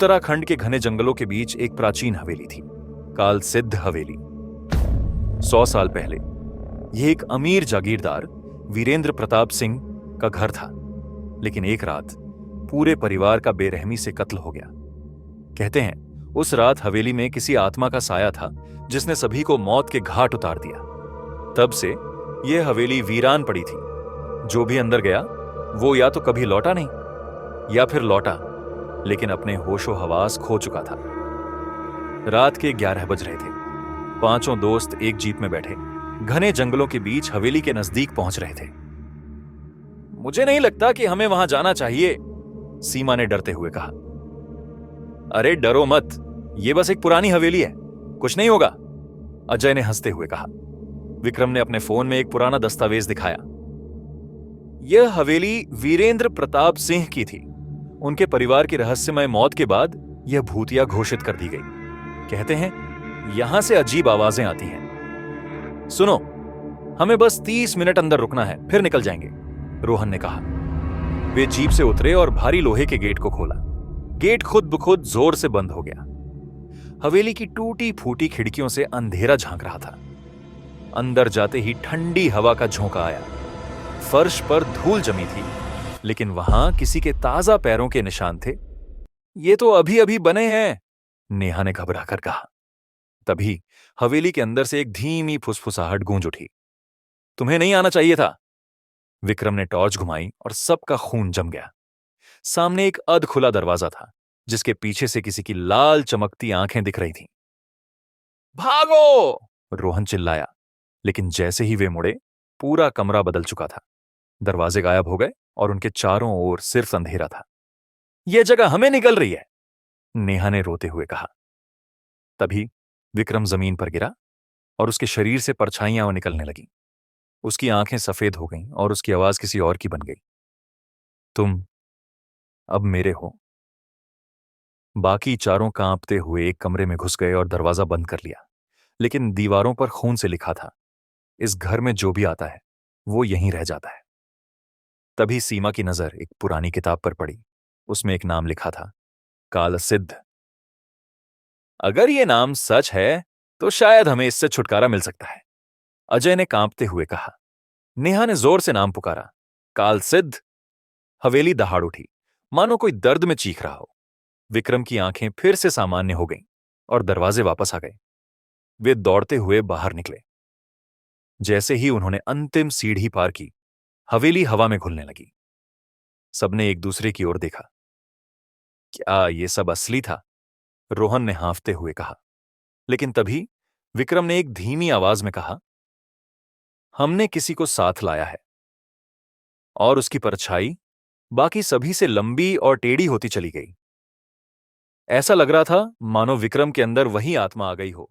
उत्तराखंड के घने जंगलों के बीच एक प्राचीन हवेली थी, काल सिद्ध हवेली। 100 साल पहले यह एक अमीर जागीरदार वीरेंद्र प्रताप सिंह का घर था, लेकिन एक रात पूरे परिवार का बेरहमी से कत्ल हो गया। कहते हैं उस रात हवेली में किसी आत्मा का साया था जिसने सभी को मौत के घाट उतार दिया। तब से यह हवेली वीरान पड़ी थी। जो भी अंदर गया वो या तो कभी लौटा नहीं या फिर लौटा लेकिन अपने होशो हवास खो चुका था। रात के 11 बज रहे थे। पांचों दोस्त एक जीप में बैठे घने जंगलों के बीच हवेली के नजदीक पहुंच रहे थे। मुझे नहीं लगता कि हमें वहां जाना चाहिए, सीमा ने डरते हुए कहा। अरे डरो मत, यह बस एक पुरानी हवेली है, कुछ नहीं होगा, अजय ने हंसते हुए कहा। विक्रम ने अपने फोन में एक पुराना दस्तावेज दिखाया। यह हवेली वीरेंद्र प्रताप सिंह की थी। उनके परिवार की रहस्यमय मौत के बाद यह भूतिया घोषित कर दी गई। कहते हैं यहां से अजीब आवाजें आती हैं। सुनो, हमें बस 30 मिनट अंदर रुकना है, फिर निकल जाएंगे, रोहन ने कहा। वे जीप से उतरे और भारी लोहे के गेट को खोला। गेट खुद ब खुद जोर से बंद हो गया। हवेली की टूटी फूटी खिड़कियों से अंधेरा झांक रहा था। अंदर जाते ही ठंडी हवा का झोंका आया। फर्श पर धूल जमी थी, लेकिन वहां किसी के ताजा पैरों के निशान थे। ये तो अभी अभी बने हैं, नेहा ने घबराकर कहा। तभी हवेली के अंदर से एक धीमी फुसफुसाहट गूंज उठी। तुम्हें नहीं आना चाहिए था। विक्रम ने टॉर्च घुमाई और सबका खून जम गया। सामने एक अधखुला दरवाजा था जिसके पीछे से किसी की लाल चमकती आंखें दिख रही थीं। भागो! रोहन चिल्लाया, लेकिन जैसे ही वे मुड़े पूरा कमरा बदल चुका था। दरवाजे गायब हो गए और उनके चारों ओर सिर्फ अंधेरा था। यह जगह हमें निकल रही है, नेहा ने रोते हुए कहा। तभी विक्रम जमीन पर गिरा और उसके शरीर से परछाइयां निकलने लगीं। उसकी आंखें सफेद हो गईं और उसकी आवाज किसी और की बन गई। तुम अब मेरे हो। बाकी चारों कांपते हुए एक कमरे में घुस गए और दरवाजा बंद कर लिया, लेकिन दीवारों पर खून से लिखा था, इस घर में जो भी आता है वो यहीं रह जाता है। तभी सीमा की नजर एक पुरानी किताब पर पड़ी। उसमें एक नाम लिखा था, काल सिद्ध। अगर ये नाम सच है तो शायद हमें इससे छुटकारा मिल सकता है, अजय ने कांपते हुए कहा। नेहा ने जोर से नाम पुकारा, काल सिद्ध। हवेली दहाड़ उठी, मानो कोई दर्द में चीख रहा हो। विक्रम की आंखें फिर से सामान्य हो गईं और दरवाजे वापस आ गए। वे दौड़ते हुए बाहर निकले। जैसे ही उन्होंने अंतिम सीढ़ी पार की, हवेली हवा में घुलने लगी। सबने एक दूसरे की ओर देखा। क्या ये सब असली था? रोहन ने हांफते हुए कहा। लेकिन तभी विक्रम ने एक धीमी आवाज में कहा, हमने किसी को साथ लाया है। और उसकी परछाई बाकी सभी से लंबी और टेढ़ी होती चली गई। ऐसा लग रहा था मानो विक्रम के अंदर वही आत्मा आ गई हो